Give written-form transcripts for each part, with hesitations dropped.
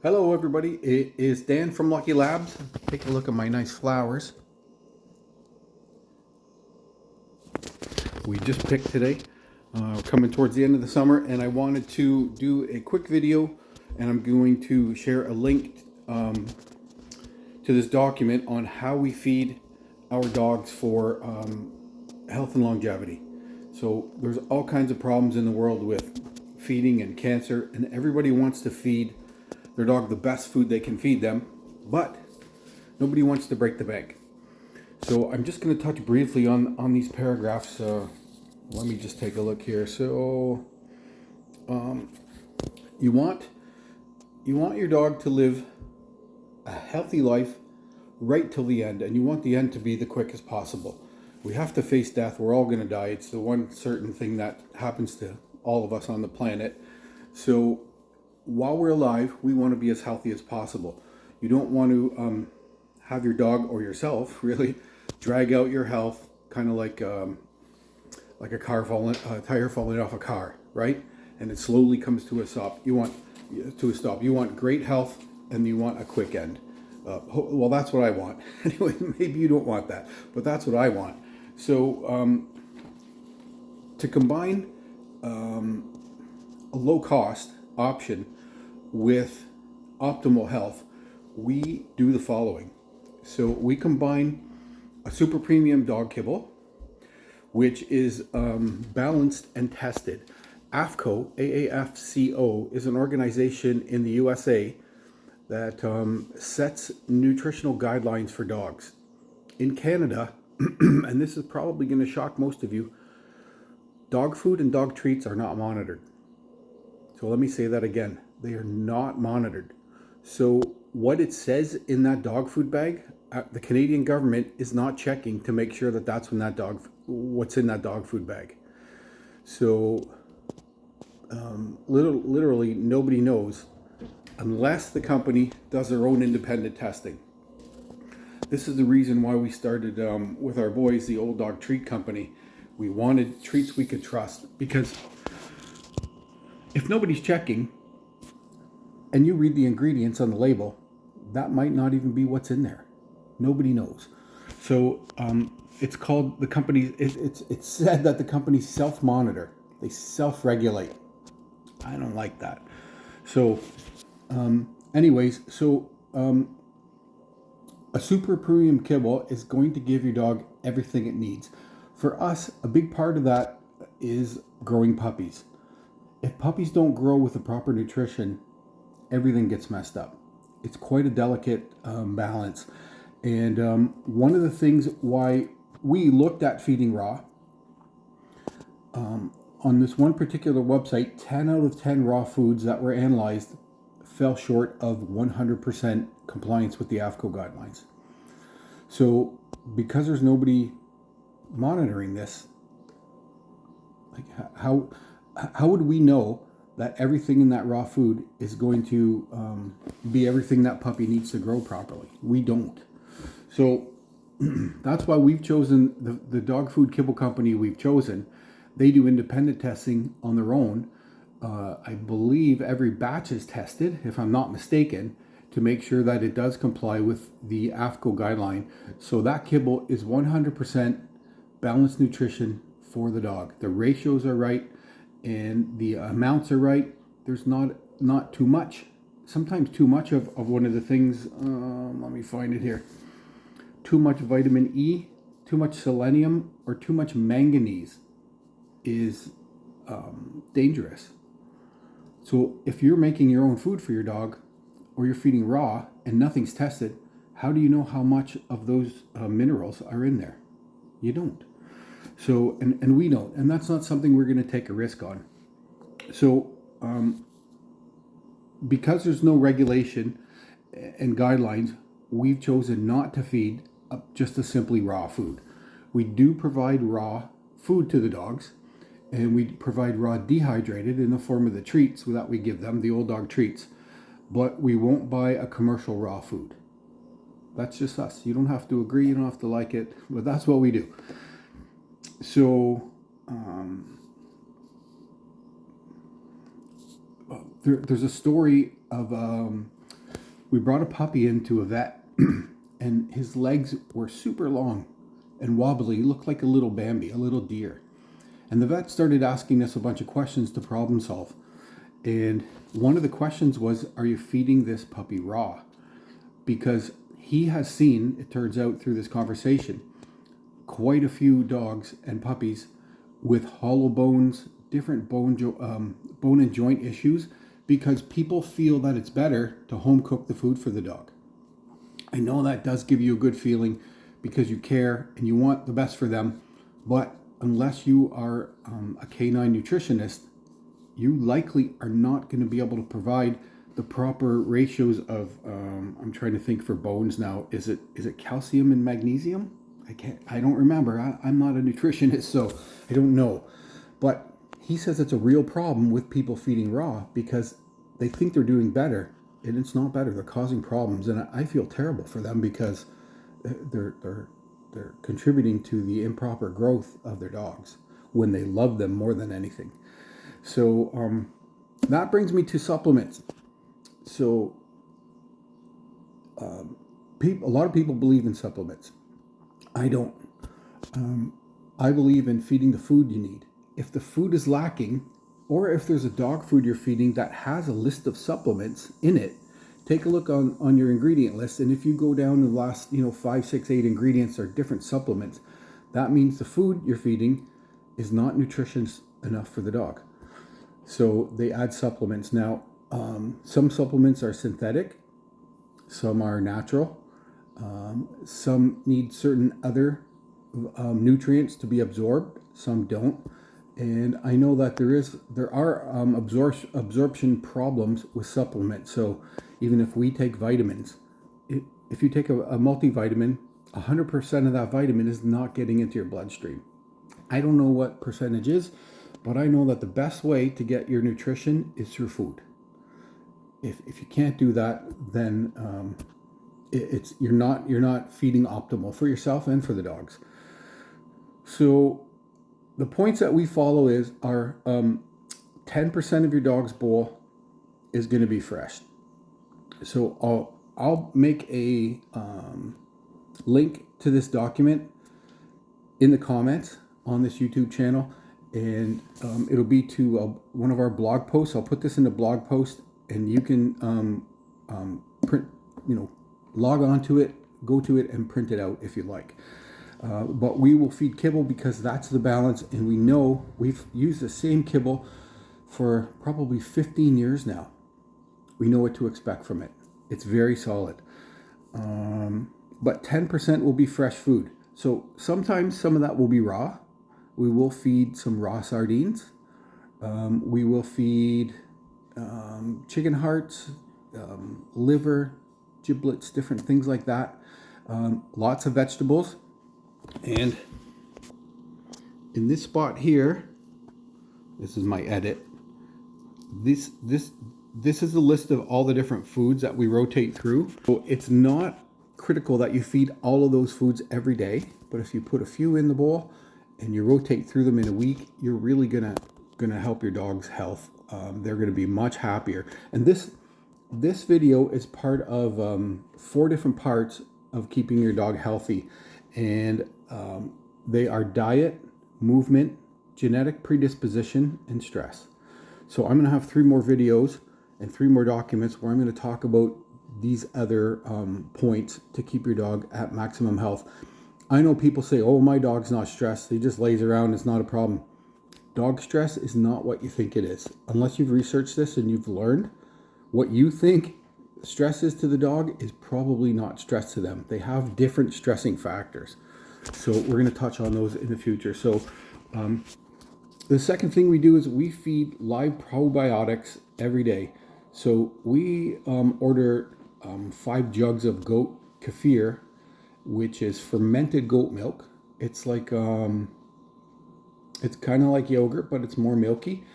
Hello everybody, it is Dan from Lucky Labs. Take a look at my nice flowers we just picked today. We're coming towards the end of the summer and I wanted to do a quick video, and I'm going to share a link to this document on how we feed our dogs for health and longevity. So there's all kinds of problems in the world with feeding and cancer, and everybody wants to feed their dog the best food they can feed them, but nobody wants to break the bank. So I'm just going to touch briefly on these paragraphs. Let me just take a look here. So you want your dog to live a healthy life right till the end, and you want the end to be the quickest possible. We have to face death. We're all going to die. It's the one certain thing that happens to all of us on the planet. So while we're alive, we want to be as healthy as possible. You don't want to have your dog or yourself really drag out your health, kind of like a tire falling off a car, right? And it slowly comes to a stop. You want great health, and you want a quick end. Well, that's what I want. Anyway, maybe you don't want that, but that's what I want. So to combine a low cost option with optimal health, we do the following. So we combine a super premium dog kibble, which is balanced and tested. AAFCO, AAFCO, is an organization in the USA that sets nutritional guidelines for dogs. In Canada, and this is probably going to shock most of you, dog food and dog treats are not monitored. So let me say that again. They are not monitored. So what it says in that dog food bag, the Canadian government is not checking to make sure that that's what's in that dog food bag. So literally nobody knows unless the company does their own independent testing. This is the reason why we started with our boys the Old Dog Treat Company. We wanted treats we could trust, because if nobody's checking and you read the ingredients on the label, that might not even be what's in there. Nobody knows. So it's called the company. It's said that the companies self-monitor. They self-regulate. I don't like that. So, anyways, a super premium kibble is going to give your dog everything it needs. For us, a big part of that is growing puppies. If puppies don't grow with the proper nutrition, everything gets messed up. It's quite a delicate balance. And one of the things why we looked at feeding raw, on this one particular website, 10 out of 10 raw foods that were analyzed fell short of 100% compliance with the AAFCO guidelines. So because there's nobody monitoring this, like how would we know that everything in that raw food is going to be everything that puppy needs to grow properly? We don't. So that's why we've chosen the dog food kibble company we've chosen. They do independent testing on their own. I believe every batch is tested, if I'm not mistaken, to make sure that it does comply with the AAFCO guideline. So that kibble is 100% balanced nutrition for the dog. The ratios are right and the amounts are right. There's not too much. Sometimes too much of one of the things, let me find it here. Too much vitamin E, too much selenium, or too much manganese is dangerous. So if you're making your own food for your dog, or you're feeding raw and nothing's tested, how do you know how much of those minerals are in there? You don't. So, and we don't, and that's not something we're going to take a risk on. So, because there's no regulation and guidelines, we've chosen not to feed just a simply raw food. We do provide raw food to the dogs, and we provide raw dehydrated in the form of the treats that we give them, the Old Dog treats, but we won't buy a commercial raw food. That's just us. You don't have to agree, you don't have to like it, but that's what we do. So there's a story of We brought a puppy into a vet and his legs were super long and wobbly. He looked like a little Bambi, a little deer. And the vet started asking us a bunch of questions to problem solve. And one of the questions was, are you feeding this puppy raw? Because he has seen, it turns out through this conversation, quite a few dogs and puppies with hollow bones, different bone and joint issues, because people feel that it's better to home cook the food for the dog. I know that does give you a good feeling because you care and you want the best for them, but unless you are a canine nutritionist, you likely are not going to be able to provide the proper ratios of I'm trying to think for bones now. Is it calcium and magnesium? I don't remember. I'm not a nutritionist, so I don't know. But he says it's a real problem with people feeding raw because they think they're doing better, and it's not better. They're causing problems, and I feel terrible for them because they're contributing to the improper growth of their dogs when they love them more than anything. So that brings me to supplements. So a lot of people believe in supplements. I don't. I believe in feeding the food you need. If the food is lacking, or if there's a dog food you're feeding that has a list of supplements in it, take a look on your ingredient list. And if you go down the last 5, 6, 8 ingredients are different supplements, that means the food you're feeding is not nutritious enough for the dog. So they add supplements. Now, some supplements are synthetic, some are natural, some need certain other nutrients to be absorbed, some don't. And I know that there are absorption problems with supplements. So even if we take vitamins, if you take a multivitamin, 100% of that vitamin is not getting into your bloodstream. I don't know what percentage is, but I know that the best way to get your nutrition is through food. If you can't do that, then you're not feeding optimal for yourself and for the dogs. So the points that we follow are 10% of your dog's bowl is going to be fresh. So I'll make a link to this document in the comments on this YouTube channel, and it'll be to one of our blog posts. I'll put this in the blog post, and you can print, log on to it, go to it, and print it out if you like. But we will feed kibble because that's the balance, and we know we've used the same kibble for probably 15 years now. We know what to expect from it. It's very solid. But 10% will be fresh food. So sometimes some of that will be raw. We will feed some raw sardines. We will feed chicken hearts, liver, giblets, different things like that. Lots of vegetables. And in this spot here, this is my edit. This is a list of all the different foods that we rotate through. So it's not critical that you feed all of those foods every day, but if you put a few in the bowl and you rotate through them in a week, you're really gonna help your dog's health. They're gonna be much happier. And this video is part of 4 different parts of keeping your dog healthy, and they are diet, movement, genetic predisposition, and stress. So I'm gonna have 3 more videos and 3 more documents where I'm gonna talk about these other points to keep your dog at maximum health. I know people say, oh, my dog's not stressed. He just lays around. It's not a problem. Dog stress is not what you think it is. Unless you've researched this and you've learned what you think stress is to the dog is probably not stress to them. They have different stressing factors. So we're going to touch on those in the future. So the second thing we do is we feed live probiotics every day. So we order 5 jugs of goat kefir, which is fermented goat milk. It's like it's kind of like yogurt, but it's more milky.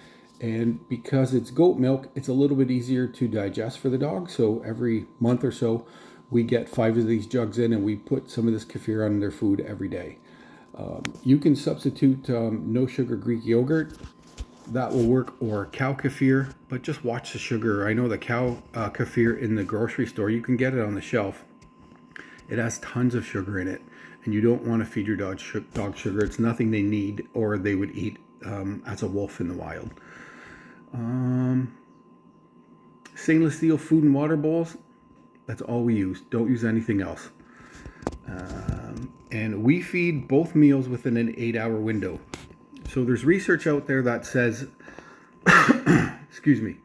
And because it's goat milk, it's a little bit easier to digest for the dog. So every month or so, we get 5 of these jugs in, and we put some of this kefir on their food every day. You can substitute no sugar Greek yogurt. that will work, or cow kefir, but just watch the sugar. I know the cow kefir in the grocery store, you can get it on the shelf. It has tons of sugar in it, and you don't want to feed your dog sugar. It's nothing they need or they would eat as a wolf in the wild. Stainless steel food and water bowls, that's all we use. Don't use anything else. And we feed both meals within an 8-hour window. So there's research out there that says, excuse me,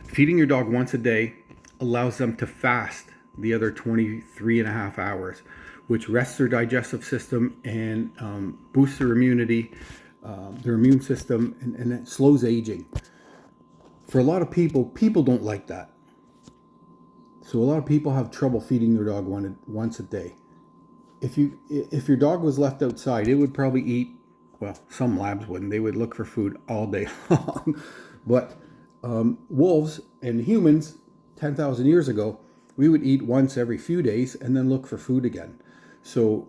feeding your dog once a day allows them to fast the other 23.5 hours, which rests their digestive system and boosts their immunity, their immune system, and it slows aging. For a lot of people don't like that. So a lot of people have trouble feeding their dog once a day. If your dog was left outside, it would probably eat, well, some labs wouldn't. They would look for food all day long. But wolves and humans, 10,000 years ago, we would eat once every few days and then look for food again. So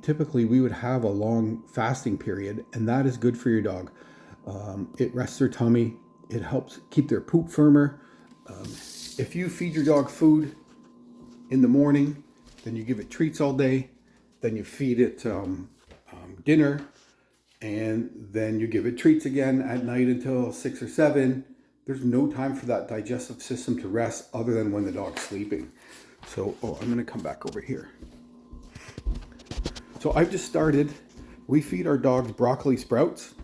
typically we would have a long fasting period, and that is good for your dog. It rests their tummy. It helps keep their poop firmer. If you feed your dog food in the morning, then you give it treats all day, then you feed it dinner, and then you give it treats again at night until 6 or 7. There's no time for that digestive system to rest other than when the dog's sleeping. So, I'm going to come back over here. So I've just started, we feed our dogs broccoli sprouts,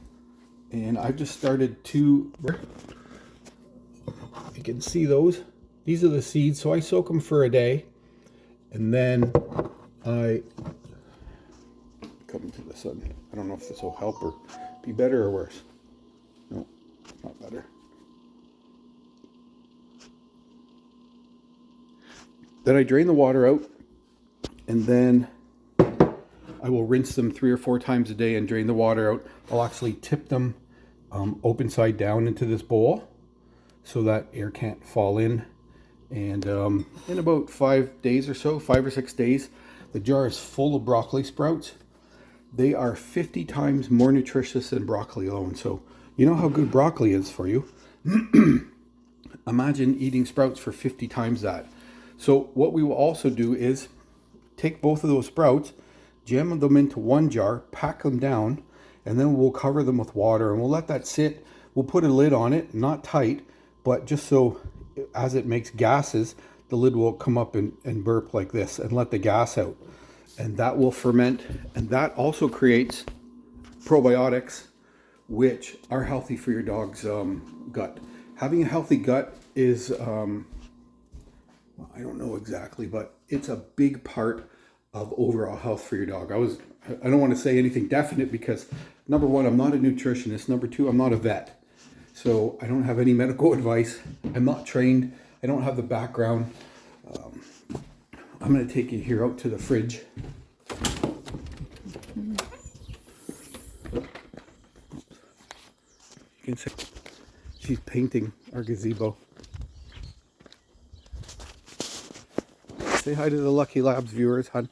and I've just started you can see those. These are the seeds, so I soak them for a day, and then I come to the sun. I don't know if this will help or be better or worse. No, not better. Then I drain the water out, and then I will rinse them 3 or 4 times a day and drain the water out. I'll actually tip them open side down into this bowl so that air can't fall in. And in about 5 days or so, 5 or 6 days, the jar is full of broccoli sprouts. They are 50 times more nutritious than broccoli alone. So you know how good broccoli is for you. Imagine eating sprouts for 50 times that. So what we will also do is take both of those sprouts, jam them into one jar, pack them down, and then we'll cover them with water, and we'll let that sit. We'll put a lid on it, not tight, but just so as it makes gases, the lid will come up and burp like this and let the gas out. And that will ferment, and that also creates probiotics, which are healthy for your dog's gut. Having a healthy gut is, well, I don't know exactly, but it's a big part of overall health for your dog. I don't want to say anything definite because, number one, I'm not a nutritionist. Number two, I'm not a vet. So I don't have any medical advice. I'm not trained. I don't have the background. I'm going to take you here out to the fridge. You can see she's painting our gazebo. Say hi to the Lucky Labs viewers, hon.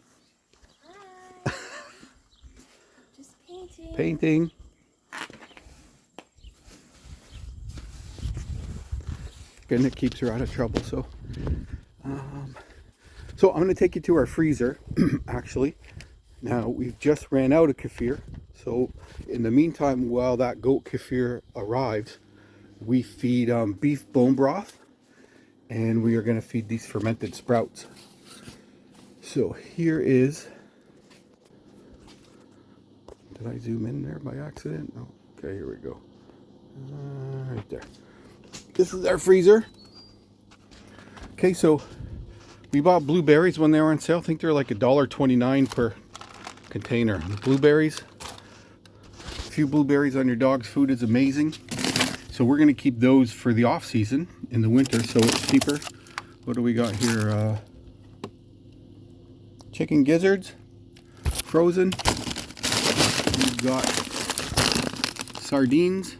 Hi. Just painting. Painting. And it keeps her out of trouble. So I'm going to take you to our freezer, actually. Now, we've just ran out of kefir. So in the meantime, while that goat kefir arrives, we feed beef bone broth, and we are going to feed these fermented sprouts. So here is, did I zoom in there by accident? No. Okay, here we go. Right there. This is our freezer. Okay, so we bought blueberries when they were on sale. I think they're like $1.29 per container. Blueberries. A few blueberries on your dog's food is amazing. So we're going to keep those for the off season in the winter, so it's cheaper. What do we got here? Chicken gizzards, frozen. We've got sardines.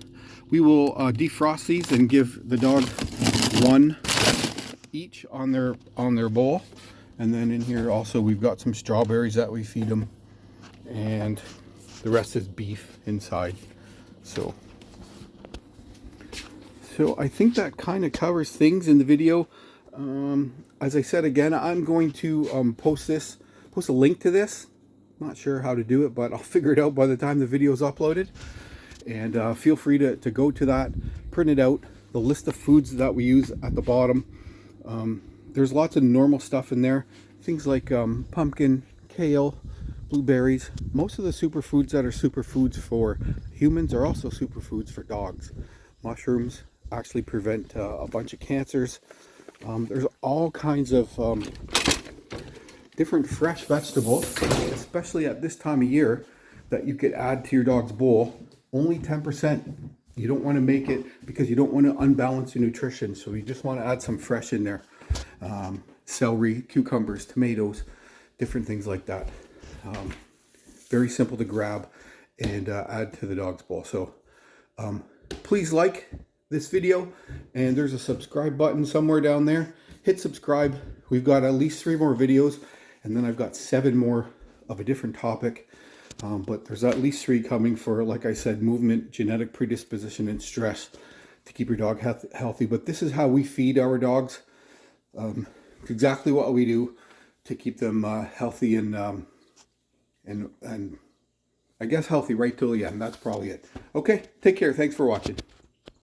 We will defrost these and give the dog one each on their bowl. And then in here also we've got some strawberries that we feed them, and the rest is beef inside. So So I think that kind of covers things in the video. As I said again, I'm going to post a link to this. Not sure how to do it, but I'll figure it out by the time the video is uploaded. And feel free to go to that, print it out, the list of foods that we use at the bottom. There's lots of normal stuff in there, things like pumpkin, kale, blueberries. Most of the superfoods that are superfoods for humans are also superfoods for dogs. Mushrooms actually prevent a bunch of cancers. There's all kinds of different fresh vegetables, especially at this time of year, that you could add to your dog's bowl. Only 10%. You don't want to make it because you don't want to unbalance your nutrition. So you just want to add some fresh in there. Celery, cucumbers, tomatoes, different things like that. Very simple to grab and add to the dog's bowl. So please like this video, and there's a subscribe button somewhere down there. Hit subscribe. We've got at least 3 more videos, and then I've got 7 more of a different topic. But there's at least 3 coming for, like I said, movement, genetic predisposition, and stress to keep your dog healthy. But this is how we feed our dogs. It's exactly what we do to keep them healthy and I guess healthy right till the end. That's probably it. Okay, take care. Thanks for watching.